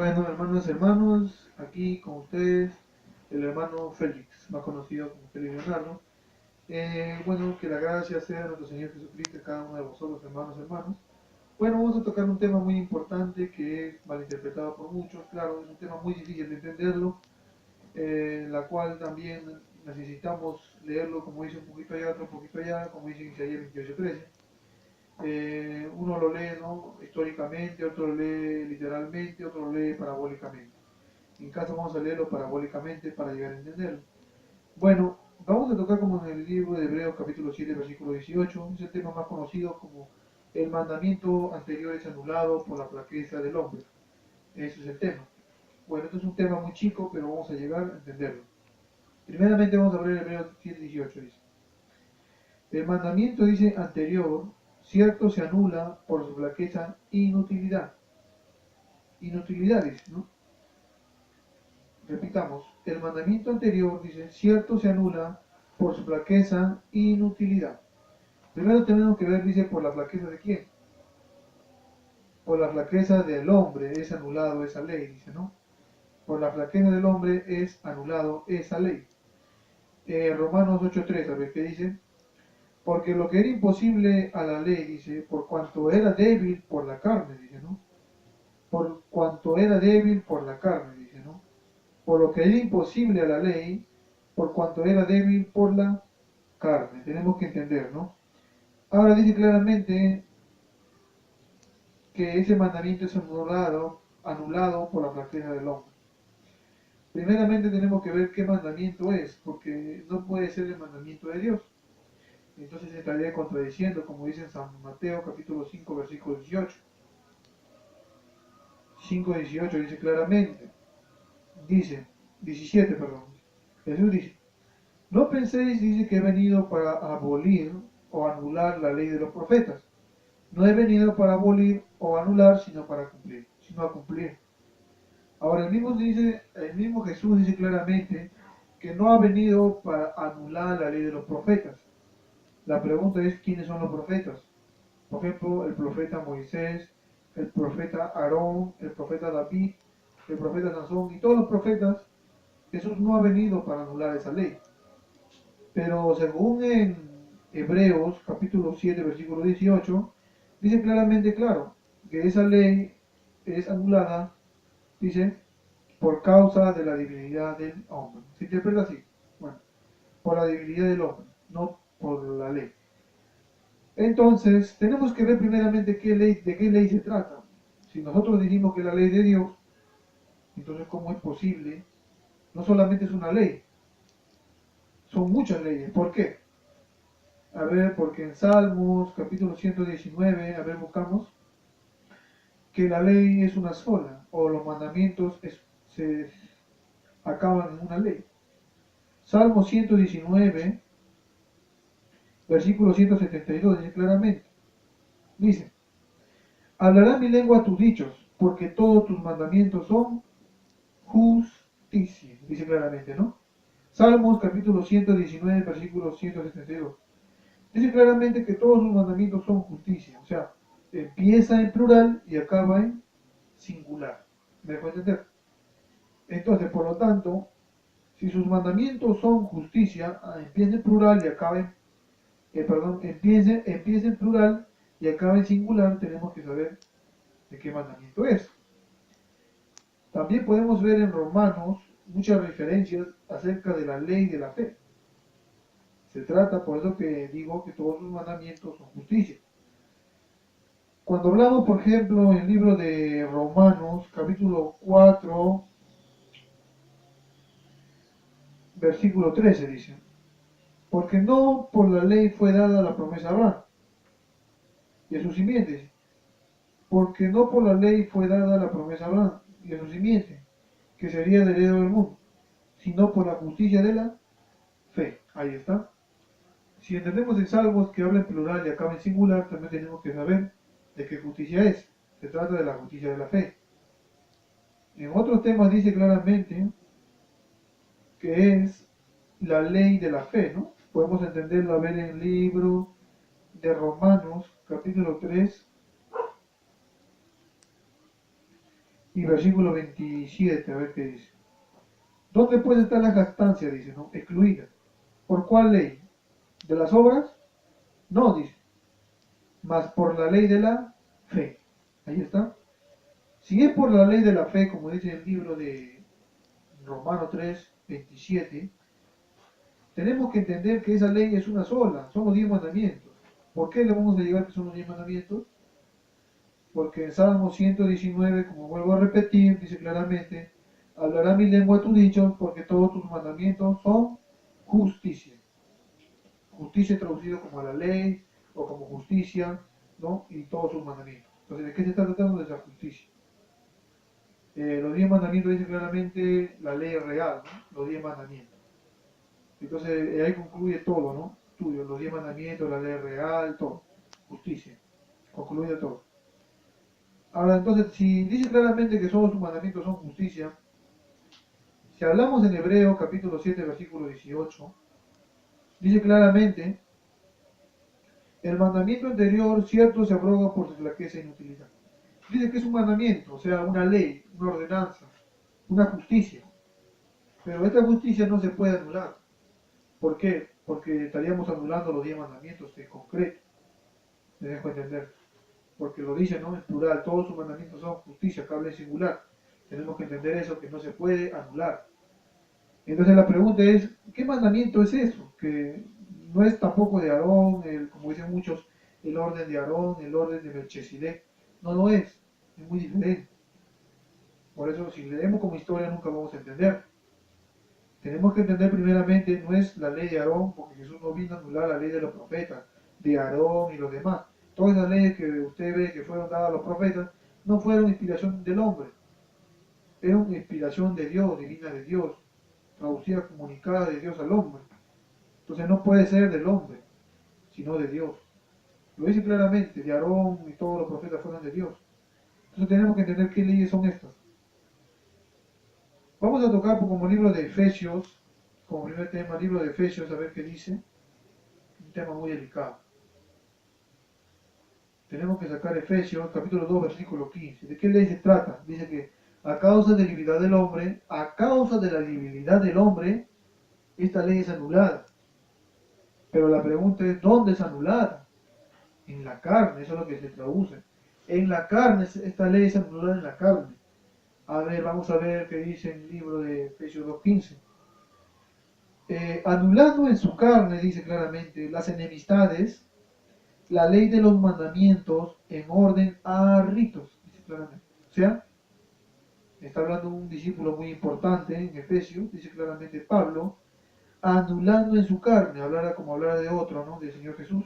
Bueno, hermanos, aquí con ustedes el hermano Félix, más conocido como Félix Leonardo. Bueno, que la gracia sea de nuestro Señor Jesucristo en cada uno de vosotros, hermanos. Bueno, vamos a tocar un tema muy importante que es malinterpretado por muchos. Claro, es un tema muy difícil de entenderlo, la cual también necesitamos leerlo, como dice un poquito allá, otro poquito allá, como dice Isaías 28:13. Uno lo lee, ¿no?, históricamente, otro lo lee literalmente, otro lo lee parabólicamente. En caso vamos a leerlo parabólicamente para llegar a entenderlo. Bueno, vamos a tocar como en el libro de Hebreos capítulo 7 versículo 18, es el tema más conocido como el mandamiento anterior es anulado por la flaqueza del hombre. Eso es el tema. Bueno, esto es un tema muy chico, pero vamos a llegar a entenderlo. Primeramente vamos a ver Hebreos 7:18, dice. El mandamiento, dice, anterior, cierto, se anula por su flaqueza e inutilidad. Inutilidades, ¿no? Repitamos, el mandamiento anterior, dice, cierto, se anula por su flaqueza e inutilidad. Primero tenemos que ver, dice, por la flaqueza de quién. Por la flaqueza del hombre es anulado esa ley, dice, ¿no? Por la flaqueza del hombre es anulado esa ley. Romanos 8:3, a ver qué dice. Porque lo que era imposible a la ley, dice, por cuanto era débil por la carne, dice, ¿no? Por cuanto era débil por la carne, dice, ¿no? Por lo que era imposible a la ley, por cuanto era débil por la carne. Tenemos que entender, ¿no? Ahora dice claramente que ese mandamiento es anulado por la flaqueza del hombre. Primeramente tenemos que ver qué mandamiento es, porque no puede ser el mandamiento de Dios. Entonces estaría contradiciendo, como dice en San Mateo capítulo 5 versículo 18. 5:18 dice claramente, dice, 17, perdón. Jesús dice, no penséis, dice, que he venido para abolir o anular la ley de los profetas. No he venido para abolir o anular, sino para cumplir, sino a cumplir. Ahora el mismo Jesús dice claramente que no ha venido para anular la ley de los profetas. La pregunta es, ¿quiénes son los profetas? Por ejemplo, el profeta Moisés, el profeta Aarón, el profeta David, el profeta Sansón y todos los profetas. Jesús no ha venido para anular esa ley. Pero según en Hebreos capítulo 7 versículo 18, dice claramente, claro, que esa ley es anulada, dice, por causa de la debilidad del hombre. ¿Se interpreta así? Bueno, por la debilidad del hombre, no por la ley. Entonces, tenemos que ver primeramente de qué ley se trata. Si nosotros decimos que la ley de Dios, entonces ¿cómo es posible? No solamente es una ley, son muchas leyes. ¿Por qué? A ver, porque en Salmos capítulo 119, a ver, buscamos, que la ley es una sola, o los mandamientos se acaban en una ley. Salmo 119, versículo 172, dice claramente, dice, hablará mi lengua tus dichos, porque todos tus mandamientos son justicia, dice claramente, ¿no? Salmos capítulo 119, versículo 172. Dice claramente que todos sus mandamientos son justicia, o sea, empieza en plural y acaba en singular. ¿Me dejo entender? Entonces, por lo tanto, si sus mandamientos son justicia, empieza en plural y acaba empieza en plural y acaba en singular, tenemos que saber de qué mandamiento es. También podemos ver en Romanos muchas referencias acerca de la ley de la fe. Se trata, por eso que digo que todos los mandamientos son justicia. Cuando hablamos, por ejemplo, en el libro de Romanos, capítulo 4, versículo 13, dice, porque no por la ley fue dada la promesa a Abraham y a sus simientes, porque no por la ley fue dada la promesa a Abraham y a su simiente, que sería el heredero del mundo, sino por la justicia de la fe. Ahí está. Si entendemos en Salmos que habla en plural y acaba en singular, también tenemos que saber de qué justicia es. Se trata de la justicia de la fe. En otros temas dice claramente que es la ley de la fe, ¿no? Podemos entenderlo a ver en el libro de Romanos, capítulo 3, Y versículo 27, a ver qué dice. ¿Dónde pues está la jactancia? Dice, ¿no? Excluida. ¿Por cuál ley? ¿De las obras? No, dice. Mas por la ley de la fe. Ahí está. Si es por la ley de la fe, como dice el libro de Romanos 3, 27, tenemos que entender que esa ley es una sola, son los 10 mandamientos. ¿Por qué le vamos a llevar que son los 10 mandamientos? Porque en Salmo 119, como vuelvo a repetir, dice claramente, hablará mi lengua tus dichos, porque todos tus mandamientos son justicia. Justicia traducido como la ley o como justicia, ¿no? Y todos sus mandamientos. Entonces, ¿de qué se está tratando? De esa justicia. Los 10 mandamientos dice claramente la ley real, ¿no? Los 10 mandamientos. Entonces, ahí concluye todo, ¿no? Estudio, los 10 mandamientos, la ley real, todo. Justicia. Concluye todo. Ahora, entonces, si dice claramente que todos sus mandamientos son justicia, si hablamos en Hebreo capítulo 7, versículo 18, dice claramente, el mandamiento anterior, cierto, se abroga por su flaqueza e inutilidad. Dice que es un mandamiento, o sea, una ley, una ordenanza, una justicia. Pero esta justicia no se puede anular. ¿Por qué? Porque estaríamos anulando los 10 mandamientos en concreto. Me dejo entender. Porque lo dice, ¿no? En plural, todos sus mandamientos son justicia, que habla en singular. Tenemos que entender eso, que no se puede anular. Entonces la pregunta es, ¿qué mandamiento es eso? Que no es tampoco de Aarón, como dicen muchos, el orden de Aarón, el orden de Melchizedek. No lo es muy diferente. Por eso si leemos como historia nunca vamos a entender. Tenemos que entender primeramente, no es la ley de Aarón, porque Jesús no vino a anular la ley de los profetas, de Aarón y los demás. Todas las leyes que usted ve que fueron dadas a los profetas no fueron inspiración del hombre, eran inspiración de Dios, divina de Dios, traducida, comunicada de Dios al hombre. Entonces no puede ser del hombre, sino de Dios. Lo dice claramente, de Aarón y todos los profetas fueron de Dios. Entonces tenemos que entender qué leyes son estas. Vamos a tocar como libro de Efesios, como primer tema, libro de Efesios, a ver qué dice. Un tema muy delicado. Tenemos que sacar Efesios, capítulo 2, versículo 15. ¿De qué ley se trata? Dice que a causa de la debilidad del hombre, a causa de la debilidad del hombre, esta ley es anulada. Pero la pregunta es, ¿dónde es anulada? En la carne, eso es lo que se traduce. En la carne, esta ley es anulada en la carne. A ver, vamos a ver qué dice en el libro de Efesios 2.15. Anulando en su carne, dice claramente, las enemistades, la ley de los mandamientos en orden a ritos, dice claramente. O sea, está hablando un discípulo muy importante en Efesios, dice claramente Pablo, anulando en su carne, hablara como hablara de otro, ¿no? Del Señor Jesús,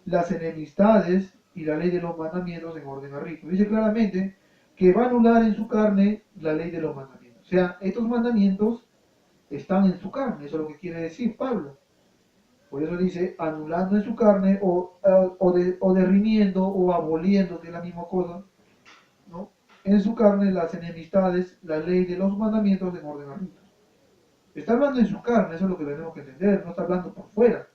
las enemistades y la ley de los mandamientos en orden a ritos. Dice claramente que va a anular en su carne la ley de los mandamientos. O sea, estos mandamientos están en su carne, eso es lo que quiere decir Pablo. Por eso dice, anulando en su carne o derrimiendo o aboliendo, que es la misma cosa, ¿no? En su carne las enemistades, la ley de los mandamientos en orden a ritos. Está hablando en su carne, eso es lo que tenemos que entender, no está hablando por fuera.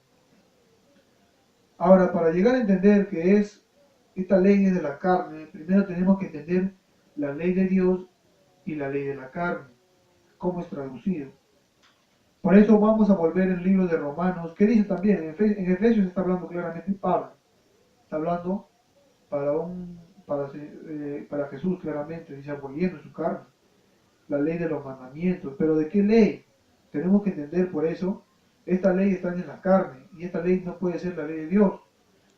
Ahora, para llegar a entender que es esta ley de la carne, primero tenemos que entender la ley de Dios y la ley de la carne, cómo es traducido. Por eso vamos a volver al libro de Romanos, que dice también, en Efesios está hablando claramente Pablo, está hablando para Jesús claramente, dice aboliendo su carne, la ley de los mandamientos. Pero ¿de qué ley? Tenemos que entender por eso, esta ley está en la carne, y esta ley no puede ser la ley de Dios.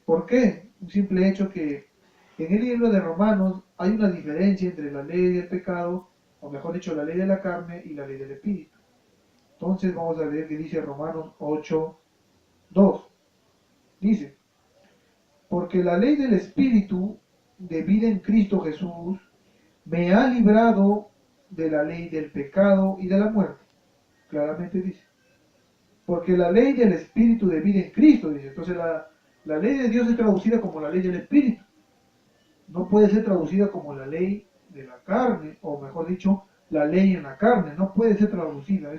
¿Por qué? Un simple hecho que en el libro de Romanos hay una diferencia entre la ley del pecado, o mejor dicho, la ley de la carne y la ley del espíritu. Entonces vamos a leer que dice Romanos 8:2. Dice, porque la ley del espíritu de vida en Cristo Jesús me ha librado de la ley del pecado y de la muerte. Claramente dice. Porque la ley del espíritu de vida en Cristo, dice. Entonces la ley de Dios es traducida como la ley del espíritu. No puede ser traducida como la ley de la carne, o mejor dicho, la ley en la carne. No puede ser traducida.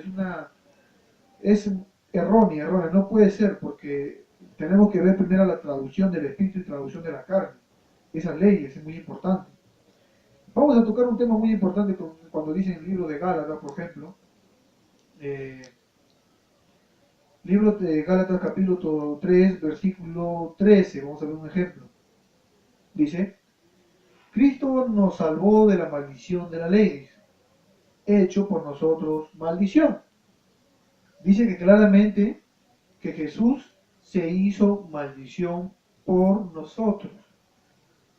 Es errónea, no puede ser, porque tenemos que ver primero la traducción del espíritu y traducción de la carne. Esas leyes es muy importante. Vamos a tocar un tema muy importante cuando dice en el libro de Gálatas, por ejemplo. Libro de Gálatas capítulo 3, versículo 13. Vamos a ver un ejemplo. Dice, Cristo nos salvó de la maldición de la ley, hecho por nosotros maldición. Dice que claramente que Jesús se hizo maldición por nosotros.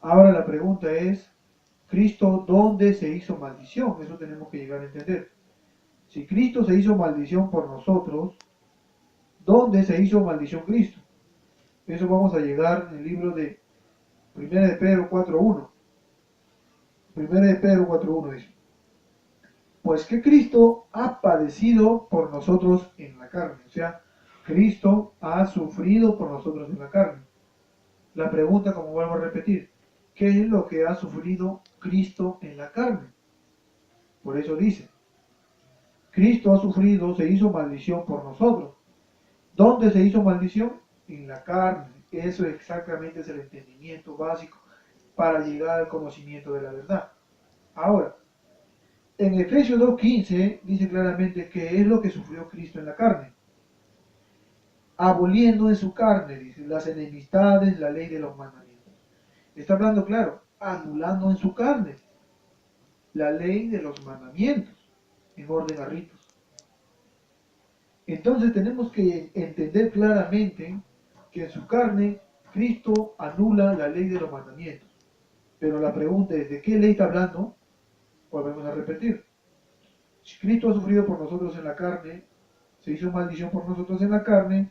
Ahora la pregunta es, ¿Cristo dónde se hizo maldición? Eso tenemos que llegar a entender. Si Cristo se hizo maldición por nosotros, ¿dónde se hizo maldición Cristo? Eso vamos a llegar en el libro de 1 de Pedro 4.1. 1 de Pedro 4.1 dice, pues que Cristo ha padecido por nosotros en la carne. O sea, Cristo ha sufrido por nosotros en la carne. La pregunta, como vuelvo a repetir, ¿qué es lo que ha sufrido Cristo en la carne? Por eso dice, Cristo ha sufrido, se hizo maldición por nosotros. ¿Dónde se hizo maldición? En la carne. Eso exactamente es el entendimiento básico para llegar al conocimiento de la verdad. Ahora, en Efesios 2.15 dice claramente que es lo que sufrió Cristo en la carne. Aboliendo en su carne, dice, las enemistades, la ley de los mandamientos. Está hablando claro, anulando en su carne la ley de los mandamientos en orden a ritos. Entonces tenemos que entender claramente que en su carne Cristo anula la ley de los mandamientos. Pero la pregunta es, ¿de qué ley está hablando? Volvemos a repetir. Si Cristo ha sufrido por nosotros en la carne, se hizo maldición por nosotros en la carne,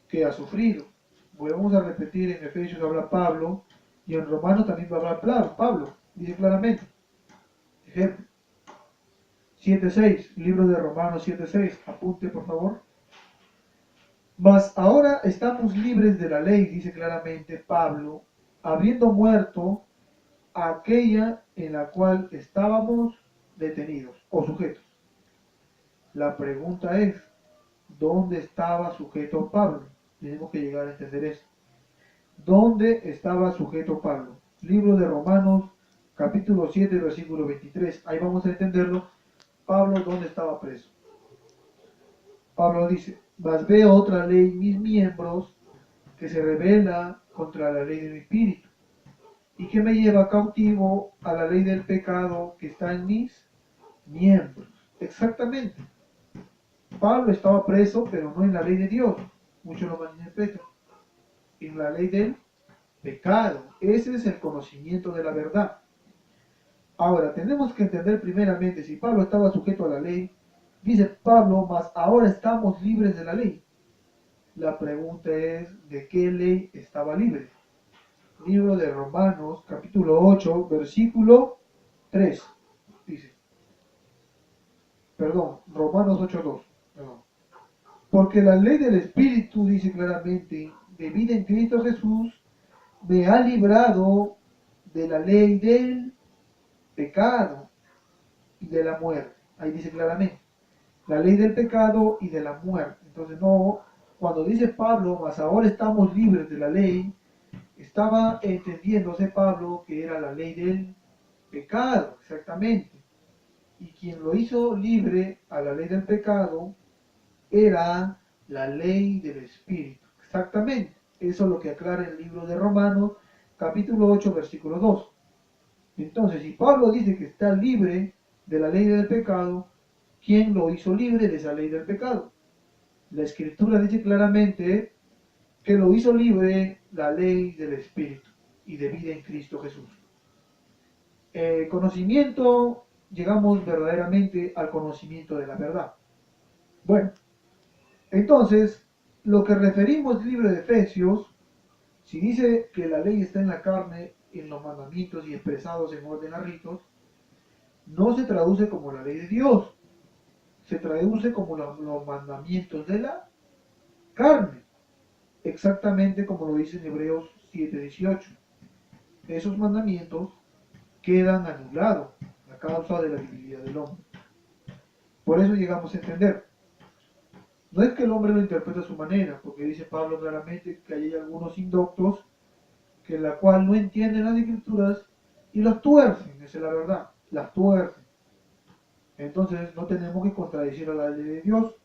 ¿qué ha sufrido? Volvemos a repetir, en Efesios habla Pablo, y en Romanos también va a hablar Pablo, dice claramente. Ejemplo, 7.6, libro de Romanos 7.6, apunte por favor. Mas ahora estamos libres de la ley, dice claramente Pablo, habiendo muerto aquella en la cual estábamos detenidos o sujetos. La pregunta es, ¿dónde estaba sujeto Pablo? Tenemos que llegar a entender eso. ¿Dónde estaba sujeto Pablo? Libro de Romanos, capítulo 7, versículo 23. Ahí vamos a entenderlo. Pablo, ¿dónde estaba preso? Pablo dice, mas veo otra ley en mis miembros que se rebela contra la ley de mi espíritu y que me lleva cautivo a la ley del pecado que está en mis miembros. Exactamente. Pablo estaba preso, pero no en la ley de Dios. Muchos lo malinterpretan. En la ley del pecado. Ese es el conocimiento de la verdad. Ahora, tenemos que entender primeramente, si Pablo estaba sujeto a la ley, dice Pablo, mas ahora estamos libres de la ley. La pregunta es, ¿de qué ley estaba libre? Libro de Romanos, capítulo 8, versículo 3. Dice, Romanos 8.2. Porque la ley del Espíritu dice claramente, de vida en Cristo Jesús, me ha librado de la ley del pecado y de la muerte. Ahí dice claramente, la ley del pecado y de la muerte. Entonces no, cuando dice Pablo, mas ahora estamos libres de la ley, estaba entendiéndose Pablo que era la ley del pecado, exactamente. Y quien lo hizo libre a la ley del pecado era la ley del Espíritu. Exactamente. Eso es lo que aclara el libro de Romanos, capítulo 8, versículo 2. Entonces, si Pablo dice que está libre de la ley del pecado, ¿quién lo hizo libre de esa ley del pecado? La Escritura dice claramente que lo hizo libre la ley del Espíritu y de vida en Cristo Jesús. Conocimiento, llegamos verdaderamente al conocimiento de la verdad. Bueno, entonces, lo que referimos al libro de Efesios, si dice que la ley está en la carne, en los mandamientos y expresados en orden a ritos, no se traduce como la ley de Dios, se traduce como los mandamientos de la carne, exactamente como lo dice en Hebreos 7:18. Esos mandamientos quedan anulados a causa de la debilidad del hombre. Por eso llegamos a entender. No es que el hombre lo interprete a su manera, porque dice Pablo claramente que hay algunos indoctos que en la cual no entienden las escrituras y los tuercen, esa es la verdad, las tuercen. Entonces no tenemos que contradecir a la ley de Dios,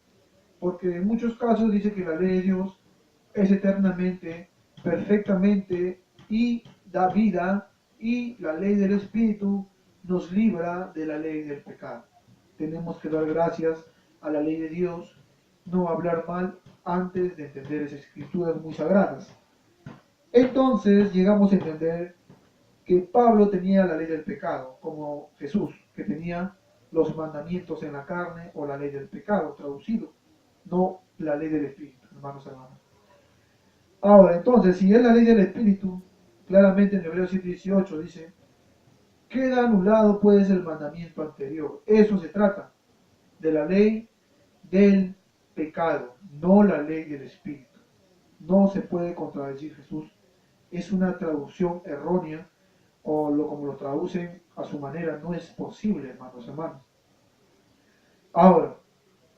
porque en muchos casos dice que la ley de Dios es eternamente, perfectamente y da vida, y la ley del Espíritu nos libra de la ley del pecado. Tenemos que dar gracias a la ley de Dios, no hablar mal antes de entender esas escrituras muy sagradas. Entonces llegamos a entender que Pablo tenía la ley del pecado, como Jesús, que tenía los mandamientos en la carne o la ley del pecado, traducido, no la ley del Espíritu, hermanos y hermanas. Ahora, entonces, si es la ley del Espíritu, claramente en Hebreos 7:18 dice, queda anulado pues el mandamiento anterior. Eso se trata, de la ley del pecado, no la ley del Espíritu. No se puede contradecir Jesús. Es una traducción errónea, o como lo traducen a su manera, no es posible, hermanos y hermanas. Ahora,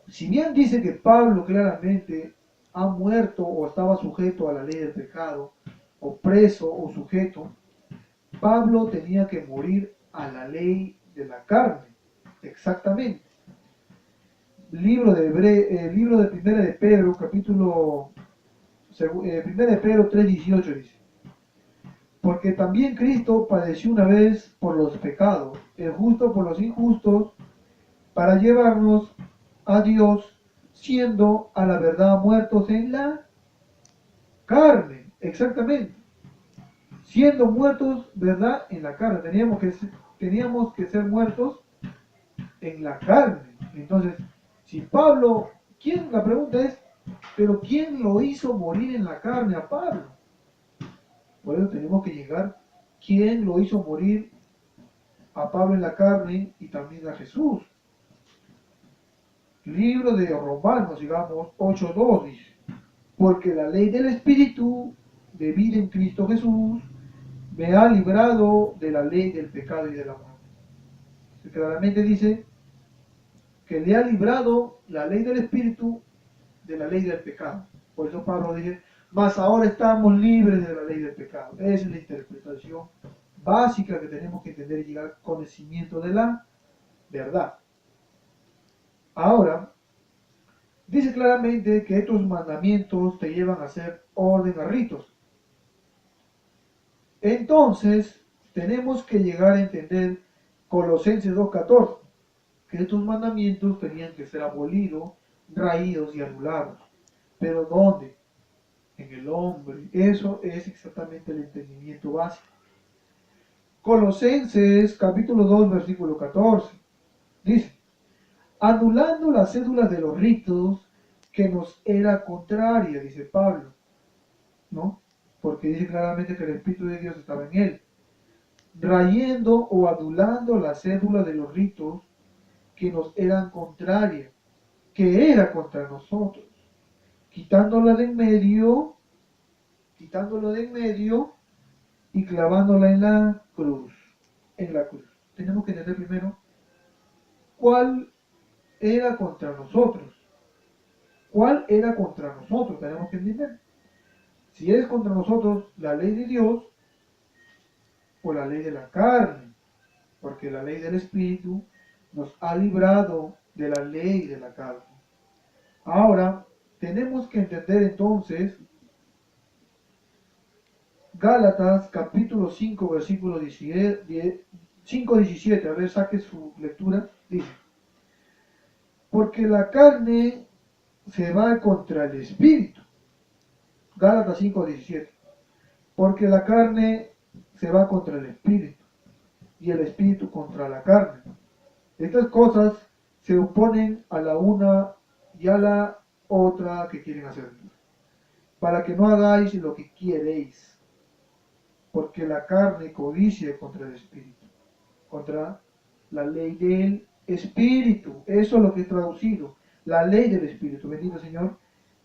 si bien dice que Pablo claramente ha muerto o estaba sujeto a la ley del pecado, o preso o sujeto, Pablo tenía que morir a la ley de la carne, exactamente. Libro de Primera de Pedro, capítulo Primera de Pedro 3:18 dice, porque también Cristo padeció una vez por los pecados, el justo por los injustos, para llevarnos a Dios, siendo a la verdad muertos en la carne, exactamente. Siendo muertos, ¿verdad? En la carne. Teníamos que ser muertos en la carne. Entonces, si Pablo, la pregunta es, pero ¿quién lo hizo morir en la carne a Pablo? Por eso tenemos que llegar, ¿quién lo hizo morir a Pablo en la carne y también a Jesús? Libro de Romanos, digamos, 8:2 dice, porque la ley del Espíritu de vida en Cristo Jesús me ha librado de la ley del pecado y de la muerte. Claramente dice que le ha librado la ley del Espíritu de la ley del pecado. Por eso Pablo dice, mas ahora estamos libres de la ley del pecado. Esa es la interpretación básica que tenemos que entender y llegar al conocimiento de la verdad. Ahora, dice claramente que estos mandamientos te llevan a hacer orden a ritos. Entonces, tenemos que llegar a entender Colosenses 2:14, que estos mandamientos tenían que ser abolidos, raídos y anulados. ¿Pero dónde? En el hombre. Eso es exactamente el entendimiento básico. Colosenses capítulo 2, versículo 14. Dice, anulando las cédulas de los ritos que nos era contraria, dice Pablo, ¿no? Porque dice claramente que el Espíritu de Dios estaba en él. Rayendo o anulando la cédula de los ritos que nos eran contrarias, que era contra nosotros, quitándolo de en medio y clavándola en la cruz. En la cruz. Tenemos que entender primero cuál era contra nosotros. ¿Cuál era contra nosotros? Tenemos que entender. Si es contra nosotros la ley de Dios o la ley de la carne, porque la ley del Espíritu nos ha librado de la ley de la carne. Ahora, tenemos que entender entonces Gálatas capítulo 5, versículo 5:17, a ver, saque su lectura, dice, porque la carne se va contra el Espíritu. Gálatas 5:17, porque la carne se va contra el Espíritu y el Espíritu contra la carne. Estas cosas se oponen a la una y a la otra que quieren hacer, para que no hagáis lo que queréis, porque la carne codicia contra el Espíritu, contra la ley del Espíritu. Eso es lo que es traducido, la ley del Espíritu. Bendito Señor,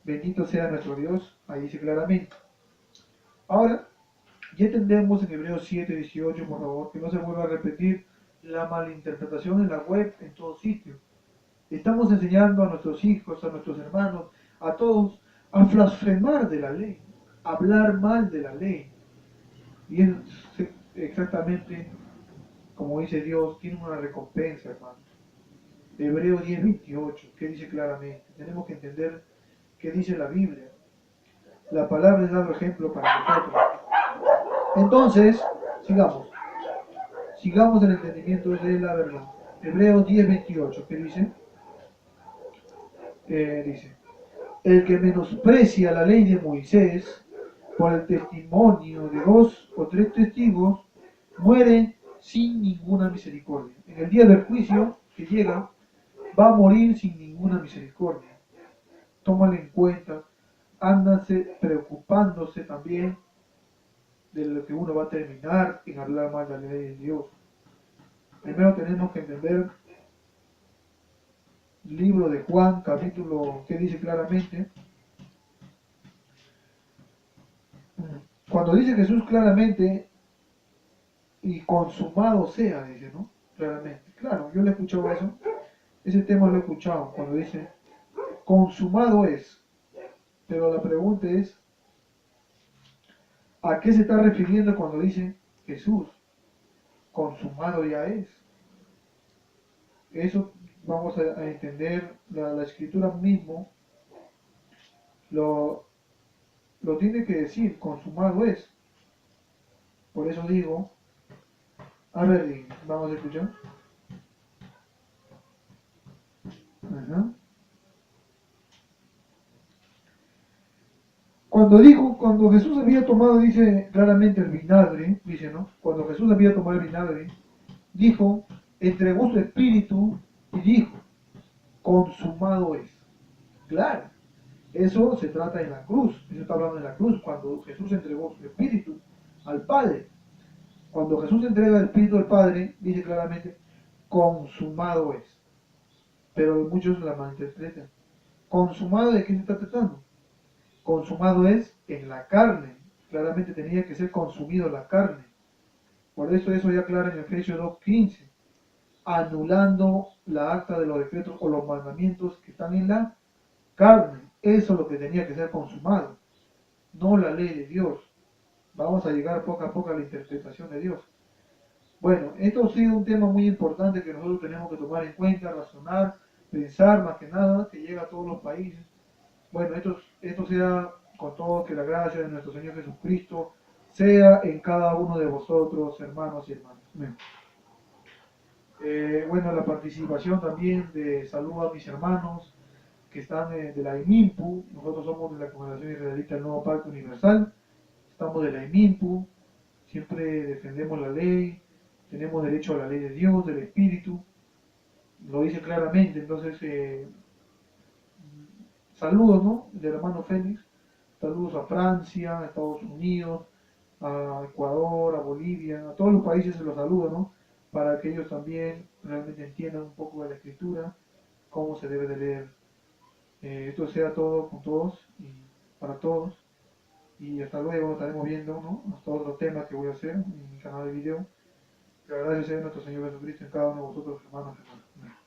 bendito sea nuestro Dios, ahí dice claramente. Ahora, ya entendemos en Hebreos 7:18, por favor, que no se vuelva a repetir la malinterpretación en la web, en todo sitio. Estamos enseñando a nuestros hijos, a nuestros hermanos, a todos, a blasfemar de la ley, a hablar mal de la ley. Y es exactamente como dice Dios, tiene una recompensa, hermano. Hebreos 10:28, que dice claramente. Tenemos que entender qué dice la Biblia. La palabra es dado ejemplo para nosotros. Entonces, sigamos. Sigamos el entendimiento de la verdad. Hebreos 10:28, ¿qué dice? Dice, el que menosprecia la ley de Moisés por el testimonio de 2 o 3 testigos, muere sin ninguna misericordia. En el día del juicio que llega, va a morir sin ninguna misericordia. Tómalo en cuenta, ándase preocupándose también de lo que uno va a terminar en hablar mal de la ley de Dios. Primero tenemos que entender el libro de Juan, capítulo que dice claramente, cuando dice Jesús claramente, y consumado sea, dice, ¿no? Claramente. Claro, yo le he escuchado eso, ese tema lo he escuchado, cuando dice, consumado es. Pero la pregunta es, ¿a qué se está refiriendo cuando dice Jesús? Consumado ya es. Eso vamos a entender, la escritura mismo lo tiene que decir, consumado es. Por eso digo, a ver, vamos a escuchar. Ajá. Cuando Jesús había tomado, dice claramente el vinagre, dice, ¿no? Cuando Jesús había tomado el vinagre, dijo, entregó su espíritu y dijo, consumado es. Claro, eso se trata en la cruz, eso está hablando en la cruz, cuando Jesús entregó su espíritu al Padre. Cuando Jesús entrega el espíritu al Padre, dice claramente, consumado es. Pero muchos la malinterpretan. ¿Consumado de qué se está tratando? Consumado es en la carne. Claramente tenía que ser consumido la carne. Por eso ya aclara en Efesios 2:15, anulando la acta de los decretos o los mandamientos que están en la carne. Eso es lo que tenía que ser consumado, no la ley de Dios. Vamos a llegar poco a poco a la interpretación de Dios. Bueno, esto ha sido un tema muy importante que nosotros tenemos que tomar en cuenta, razonar, pensar más que nada, que llega a todos los países. Bueno, esto sea con todo, que la gracia de nuestro Señor Jesucristo sea en cada uno de vosotros, hermanos y hermanas. Amén. Bueno, la participación también de saludo a mis hermanos que están de la IMIMPU. Nosotros somos de la Congregación Israelita del Nuevo Pacto Universal, estamos de la IMIMPU, siempre defendemos la ley, tenemos derecho a la ley de Dios, del Espíritu, lo dice claramente. Entonces, saludos, ¿no? Del hermano Félix, saludos a Francia, a Estados Unidos, a Ecuador, a Bolivia, a todos los países se los saludo, ¿no? Para que ellos también realmente entiendan un poco de la escritura, cómo se debe de leer. Esto sea todo con todos y para todos. Y hasta luego, nos estaremos viendo, ¿no? Hasta otro tema que voy a hacer en mi canal de video. Que agradezco a nuestro Señor Jesucristo en cada uno de vosotros, hermanos y hermanas.